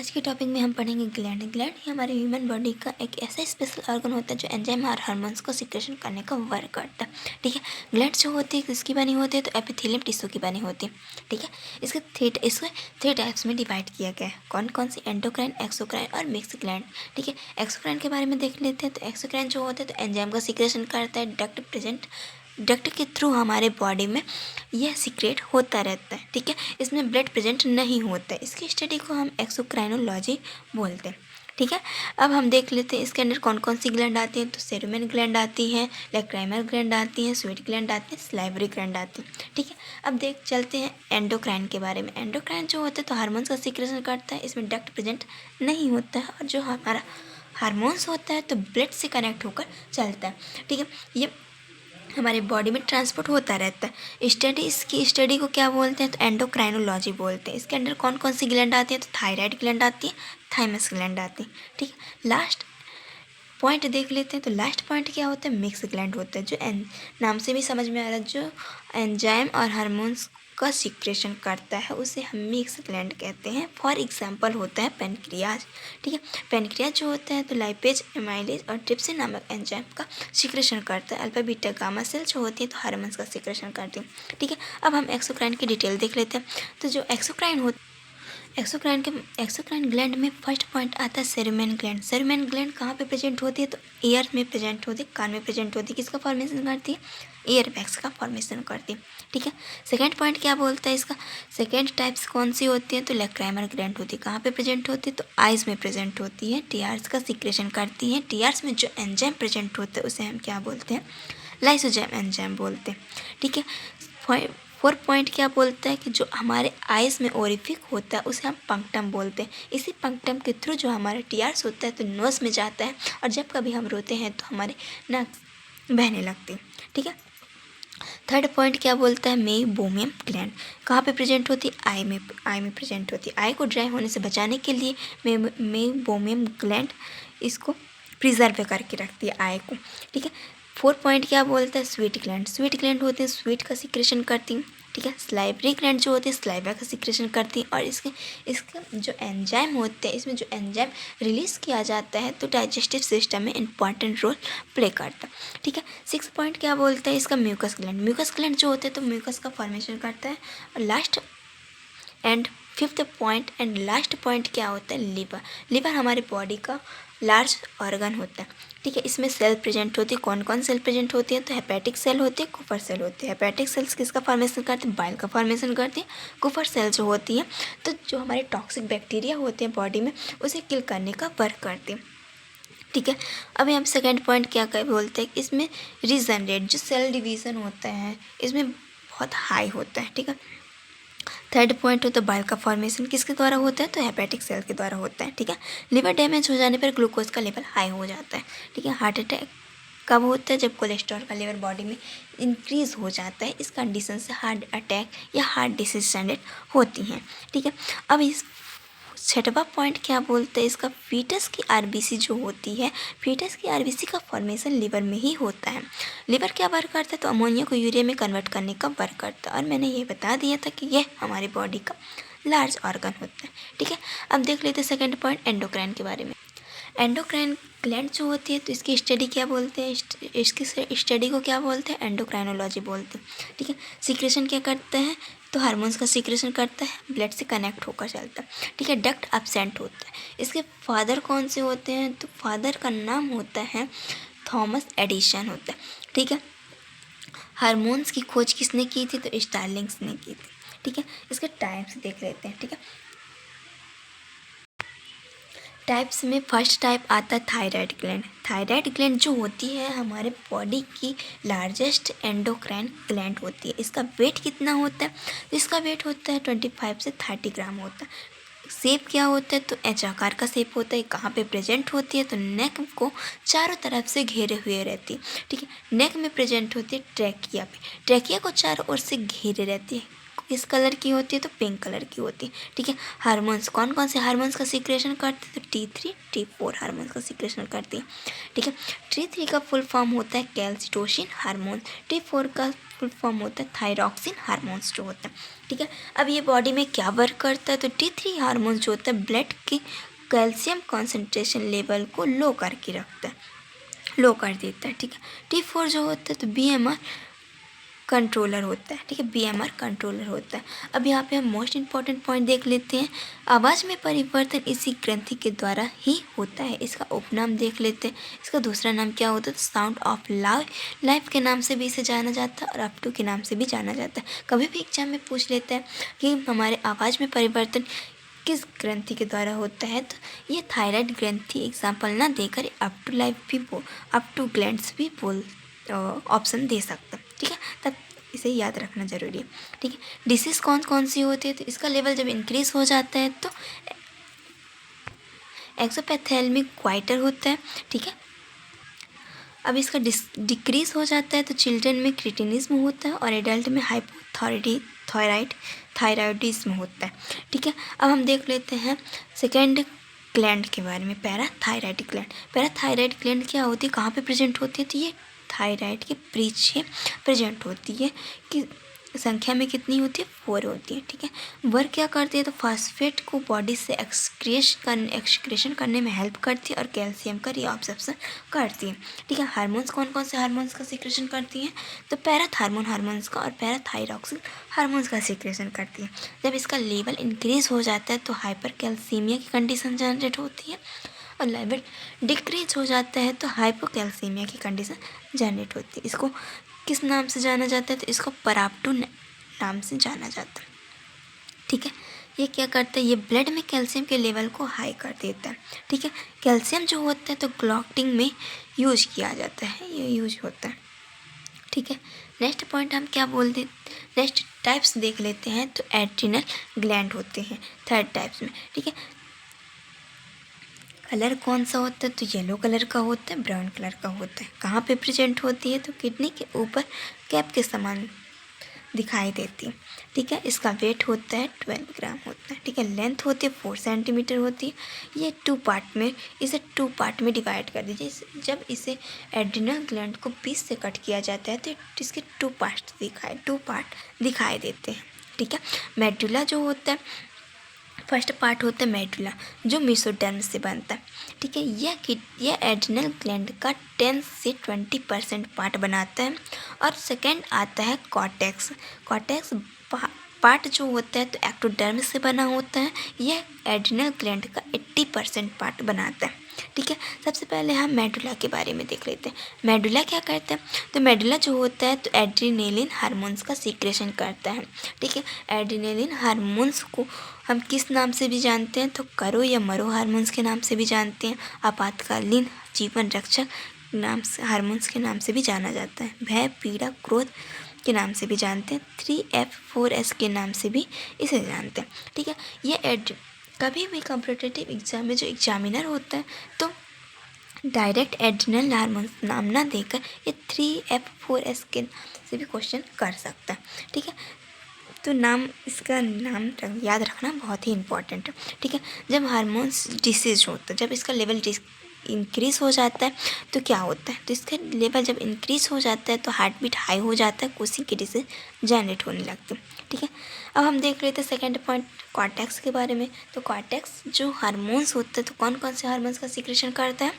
आज के टॉपिक में हम पढ़ेंगे ग्लैंड। ग्लैंड ही हमारे ह्यूमन बॉडी का एक ऐसा स्पेशल ऑर्गन होता है जो एंजाइम और हार्मोन्स को सिक्रेशन करने का वर्क करता है। ठीक है, ग्लैंड जो होती है किसकी बनी होती है, तो एपिथेलियम टिश्यू की बनी होती है। ठीक है, इसके थ्री टाइप्स में डिवाइड किया गया है। कौन कौन सी? एंडोक्राइन, एक्सोक्राइन और मिक्स ग्लैंड। ठीक है, एक्सोक्राइन के बारे में देख लेते हैं। तो एक्सोक्राइन जो होता है तो एंजाइम का सिक्रेशन करता है। डक्ट के थ्रू हमारे बॉडी में यह सीक्रेट होता रहता है। ठीक है, इसमें ब्लड प्रेजेंट नहीं होता है। इसकी स्टडी को हम एक्सोक्राइनोलॉजी बोलते हैं। ठीक है, अब हम देख लेते हैं इसके अंदर कौन कौन सी ग्लैंड आती हैं। तो सेरुमेन ग्लैंड आती है, लैक्राइमल ग्लैंड आती है, स्वीट ग्लैंड आती है, सलाइवरी ग्लैंड आती है। ठीक है, अब चलते हैं एंडोक्राइन के बारे में। एंडोक्राइन जो होता है तो हार्मोन्स का सीक्रेशन करता है। इसमें डक्ट प्रेजेंट नहीं होता है और जो हमारा हार्मोन्स होता है तो ब्लड से कनेक्ट होकर चलता है। ठीक है, ये हमारे बॉडी में ट्रांसपोर्ट होता रहता है। इसकी स्टडी को क्या बोलते हैं, तो एंडोक्राइनोलॉजी बोलते हैं। इसके अंदर कौन कौन सी ग्लैंड आती है, तो थायराइड ग्लैंड आती है, थाइमस ग्लैंड आती है। ठीक है, लास्ट पॉइंट देख लेते हैं। तो लास्ट पॉइंट क्या होता है, मिक्स ग्लैंड होता है, जो नाम से भी समझ में आ रहा है, जो एंजाइम और हार्मोन्स का सिक्रेशन करता है उसे हम मिक्स ग्लैंड कहते हैं। फॉर एग्जांपल होता है पेनक्रियाज। ठीक है, पेनक्रियाज जो होता है तो लाइपेज, एमाइलेज और ट्रिप्सिन नामक एंजाइम का सिक्रेशन करता है। अल्फा बीटा गामा सेल जो होती है तो हार्मोन्स का सिक्रेशन करती है। ठीक है, अब हम एक्सोक्राइन की डिटेल देख लेते हैं। तो जो एक्सोक्राइन ग्लैंड में फर्स्ट पॉइंट आता है सेरुमेन ग्लैंड। सेरुमेन ग्लैंड कहाँ पे प्रेजेंट होती है, तो ईयर में प्रेजेंट होती है, कान में प्रेजेंट होती है। किसका फॉर्मेशन करती है, ईयर बैग्स का फॉर्मेशन करती है। ठीक है, सेकंड पॉइंट क्या बोलता है इसका, सेकंड टाइप्स कौन सी होती है, तो लैक्राइमल ग्लैंड होती है। कहाँ पे प्रेजेंट होती है, तो आइज में प्रेजेंट होती है, टीआरस का सिक्रेशन करती है। टीआरस में जो एंजाइम प्रेजेंट होता है उसे हम क्या बोलते हैं, लाइसोजाइम एंजाइम बोलते हैं। ठीक है, फोर्थ पॉइंट क्या बोलता है कि जो हमारे आइज़ में ओरिफिक होता है उसे हम पंक्टम बोलते हैं। इसी पंक्टम के थ्रू जो हमारा टीआरस होता है तो नोज़ में जाता है और जब कभी हम रोते हैं तो हमारे नाक बहने लगती है। ठीक है, थर्ड पॉइंट क्या बोलता है, मेइबोमियम ग्लैंड कहाँ पे प्रेजेंट होती है, आई में प्रेजेंट होती है। आई को ड्राई होने से बचाने के लिए मेइबोमियम ग्लैंड इसको प्रिजर्व करके रखती है आई को। ठीक है, फोर्थ पॉइंट क्या बोलता है, स्वीट ग्लैंड होते हैं, स्वीट का सिक्रेशन करती हैं। ठीक है, सलाइवरी ग्लैंड जो होती है सलाइवा का सिक्रेशन करती हैं और इसके जो एंजाइम होते हैं, इसमें जो एंजाइम रिलीज़ किया जाता है तो डाइजेस्टिव सिस्टम में इंपॉर्टेंट रोल प्ले करता है। ठीक है, सिक्स पॉइंट क्या बोलता है इसका, म्यूकस ग्लैंड जो होते हैं तो म्यूकस का फॉर्मेशन करता है। और last and fifth point and last point क्या होता है, लिवर हमारे बॉडी का लार्ज ऑर्गन होता है। ठीक है, इसमें सेल प्रेजेंट होती है। कौन कौन सेल प्रेजेंट होती है, तो हेपेटिक सेल होती है, कुफर सेल होती है। हेपेटिक सेल्स किसका फॉर्मेशन करते हैं, बाइल का फॉर्मेशन करती है। कुफर सेल जो होती है तो जो हमारे टॉक्सिक बैक्टीरिया होते हैं बॉडी में उसे किल करने का वर्क करती है। ठीक है, अब यहाँ पे सेकेंड पॉइंट क्या बोलते हैं, इसमें रीजनरेट जो सेल डिवीज़न होता है इसमें बहुत हाई होता है। ठीक है, थर्ड पॉइंट होता है बाइल का फॉर्मेशन किसके द्वारा होता है, तो हेपेटिक सेल के द्वारा होता है। ठीक है, लिवर डैमेज हो जाने पर ग्लूकोज का लेवल हाई हो जाता है। ठीक है, हार्ट अटैक कब होता है, जब कोलेस्ट्रॉल का लेवल बॉडी में इंक्रीज़ हो जाता है। इस कंडीशन से हार्ट अटैक या हार्ट डिसीज जनरेट होती हैं। ठीक है, अब इस छठवां पॉइंट क्या बोलते हैं इसका, फीटस की आरबीसी जो होती है, फीटस की आरबीसी का फॉर्मेशन लिवर में ही होता है। लिवर क्या वर्क करता है, तो अमोनिया को यूरिया में कन्वर्ट करने का वर्क करता है। और मैंने ये बता दिया था कि यह हमारी बॉडी का लार्ज ऑर्गन होता है। ठीक है, अब देख लेते हैं सेकेंड पॉइंट एंडोक्राइन के बारे में। एंडोक्राइन ग्लैंड जो होती है तो इसकी स्टडी क्या बोलते हैं, इसकी स्टडी को क्या बोलते हैं, एंडोक्राइनोलॉजी बोलते हैं। ठीक है, सीक्रेशन क्या करता है, तो हार्मोन्स का सीक्रेशन करता है, ब्लड से कनेक्ट होकर चलता है। ठीक है, डक्ट एब्सेंट होता है। इसके फादर कौन से होते हैं, तो फादर का नाम होता है थॉमस एडिसन होता है। ठीक है, हार्मोन्स की खोज किसने की थी, तो स्टार्लिंग्स ने की थी। ठीक है, इसके टाइप्स देख लेते हैं। ठीक है, टाइप्स में फर्स्ट टाइप आता है थायराइड ग्लैंड। थायराइड ग्लैंड जो होती है हमारे बॉडी की लार्जेस्ट एंडोक्राइन ग्लैंड होती है। इसका वेट कितना होता है, तो इसका वेट होता है 25 से 30 ग्राम होता है। शेप क्या होता है, तो एच आकार का शेप होता है। कहाँ पे प्रेजेंट होती है, तो नेक को चारों तरफ से घेरे हुए रहती है। ठीक है, नेक में प्रेजेंट होती है ट्रैकिया पे, ट्रैकिया को चारों ओर से घेरे रहती है। किस कलर की होती है, तो पिंक कलर की होती है, ठीक है। हार्मोन्स, कौन कौन से हार्मोन्स का सीक्रेशन करते हैं, तो T3 T4 हार्मोन्स का सीक्रेशन करती है, ठीक है। T3 का फुल फॉर्म होता है कैल्सिटोसिन हार्मोन, T4 का फुल फॉर्म होता है थायरॉक्सिन हार्मोन्स जो होता है, ठीक है। अब ये बॉडी में क्या वर्क करता है, तो T3 हार्मोन्स जो होता है ब्लड की कैल्शियम कॉन्सेंट्रेशन लेवल को लो करके रखता है, लो कर देता है, ठीक है। T4 जो होता है तो BMR कंट्रोलर होता है, ठीक है, BMR कंट्रोलर होता है। अब यहाँ पे हम मोस्ट इंपॉर्टेंट पॉइंट देख लेते हैं। आवाज़ में परिवर्तन इसी ग्रंथि के द्वारा ही होता है। इसका उपनाम देख लेते हैं। इसका दूसरा नाम क्या होता है, साउंड ऑफ लाइफ के नाम से भी इसे जाना जाता है और अप टू के नाम से भी जाना जाता है। कभी भी एग्जाम में पूछ लेता है कि हमारे आवाज़ में परिवर्तन किस ग्रंथि के द्वारा होता है, तो ये थायराइड ग्रंथि एग्जाम्पल ना देकर अप टू लाइफ भी अप टू ग्लैंड्स भी ऑप्शन दे सकता है, ठीक है। तब इसे याद रखना ज़रूरी है, ठीक है। डिसीज़ कौन कौन सी होती है, तो इसका लेवल जब इंक्रीज हो जाता है तो एक्सोपैथेलमिक क्वाइटर होता है, ठीक है। अब इसका डिक्रीज हो जाता है तो चिल्ड्रन में क्रिटिनिज्म होता है और एडल्ट में थायराइडिज्म होता है, ठीक है। अब हम देख लेते हैं सेकेंड ग्लैंड के बारे में, पैराथायराइड ग्लैंड। पैराथायराइड ग्लैंड क्या होती है, कहाँ पे प्रेजेंट होती है, तो ये थायराइड के पीछे प्रेजेंट होती है, कि संख्या में कितनी होती है, 4 होती है, ठीक है। वर्क क्या करती है, तो फास्फेट को बॉडी से एक्सक्रेशन करने में हेल्प करती है और कैल्शियम का रीअब्जॉर्प्शन करती है, ठीक है। हार्मोन्स, कौन कौन से हार्मोन्स का सीक्रेशन करती हैं, तो पैराथार्मोन हार्मोन्स का और पैराथायरॉक्सिन हार्मोन्स का सीक्रेशन करती है। जब इसका लेवल इंक्रीज हो जाता है तो हाइपर कैल्सीमिया की कंडीशन जनरेट होती है और लेवल डिक्रीज हो जाता है तो हाइपोकैल्सीमिया की कंडीशन जनरेट होती है। इसको किस नाम से जाना जाता है, तो इसको पराप्टू नाम से जाना जाता है, ठीक है। ये क्या करता है, ये ब्लड में कैल्शियम के लेवल को हाई कर देता है, ठीक है। कैल्शियम जो होता है तो क्लॉटिंग में यूज किया जाता है, ये यूज होता है, ठीक है। नेक्स्ट पॉइंट हम क्या बोलते हैं, नेक्स्ट टाइप्स देख लेते हैं, तो एड्रिनल ग्लैंड होते हैं थर्ड टाइप्स में, ठीक है। कलर कौन सा होता है, तो येलो कलर का होता है, ब्राउन कलर का होता है। कहाँ पे प्रेजेंट होती है, तो किडनी के ऊपर कैप के समान दिखाई देती है, ठीक है। इसका वेट होता है 12 ग्राम होता है, ठीक है। लेंथ होती है 4 सेंटीमीटर होती है। ये इसे टू पार्ट में डिवाइड कर दीजिए। जब इसे एड्रिनल ग्लैंड को 20 से कट किया जाता है तो इसके टू पार्ट दिखाई देते हैं, ठीक है। मेडुला जो होता है, फर्स्ट पार्ट होता है मेडुला जो मेसोडर्म से बनता है, ठीक है। यह एड्रिनल ग्लैंड का 10 से 20% पार्ट बनाता है। और सेकंड आता है कॉर्टेक्स पार्ट जो होता है तो एक्टोडर्म से बना होता है। यह एड्रिनल ग्लैंड का 80% पार्ट बनाता है, ठीक है। सबसे पहले हम मेडुला के बारे में देख लेते हैं। मेडुला क्या करता है, तो मेडुला जो होता है तो एड्रिनेलिन हार्मोन्स का सीक्रेशन करता है, ठीक है। एड्रिनेलिन हार्मोन्स को हम किस नाम से भी जानते हैं, तो करो या मरो हार्मोन्स के नाम से भी जानते हैं। आपातकालीन जीवन रक्षक नाम से हार्मोन्स के नाम से भी जाना जाता है। भय, पीड़ा, क्रोध के नाम से भी जानते हैं। 3F4S के नाम से भी इसे जानते हैं, ठीक है। ये कभी भी कॉम्पिटिटिव एग्जाम में जो एग्जामिनर होता है तो डायरेक्ट एड्रिनल हार्मोन्स नाम ना देकर ये 3F4S के से भी क्वेश्चन कर सकता है, ठीक है। तो इसका नाम याद रखना बहुत ही इंपॉर्टेंट है, ठीक है। जब हार्मोन्स डिसीज होता है, जब इसका लेवल इंक्रीज़ हो जाता है तो क्या होता है, तो इसका लेवल जब इंक्रीज़ हो जाता है तो हार्ट बीट हाई हो जाता है, कुशिंग की डिसीज जनरेट होने लगती है, ठीक है। अब हम देख लेते हैं सेकेंड पॉइंट कॉर्टेक्स के बारे में। तो कॉर्टेक्स जो हार्मोन्स होते हैं तो कौन कौन से हार्मोन्स का सीक्रेशन करता है,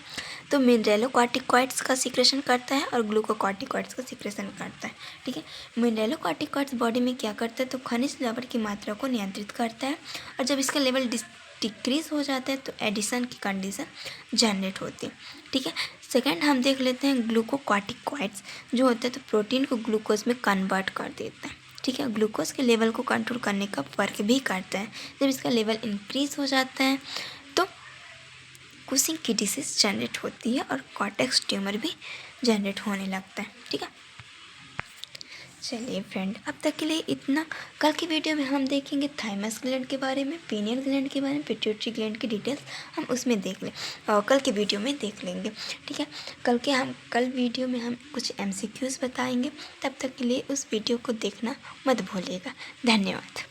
तो मिनरेलोकॉर्टिकॉइड्स का सीक्रेशन करता है और ग्लूकोकॉर्टिकॉइड्स का सीक्रेशन करता है, ठीक है। मिनरेलोकॉर्टिकॉइड्स बॉडी में क्या करता है, तो खनिज लवण की मात्रा को नियंत्रित करता है और जब इसका लेवल डिक्रीज हो जाता है तो एडिशन की कंडीशन जनरेट होती है, ठीक है। सेकंड हम देख लेते हैं ग्लूकोकॉर्टिकॉइड्स जो होता है तो प्रोटीन को ग्लूकोज में कन्वर्ट कर देता है, ठीक है। ग्लूकोज के लेवल को कंट्रोल करने का वर्क भी करता है। जब इसका लेवल इंक्रीज हो जाता है तो कुशिंग की डिसीज जनरेट होती है और कॉर्टेक्स ट्यूमर भी जनरेट होने लगता है, ठीक है। चलिए फ्रेंड, अब तक के लिए इतना। कल की वीडियो में हम देखेंगे थाइमस ग्लैंड के बारे में, पीनियल ग्लैंड के बारे में, पिट्यूटरी ग्लैंड की डिटेल्स हम उसमें देख लें और कल की वीडियो में देख लेंगे। ठीक है, कल वीडियो में हम कुछ MCQs बताएंगे। तब तक के लिए उस वीडियो को देखना मत भूलिएगा। धन्यवाद।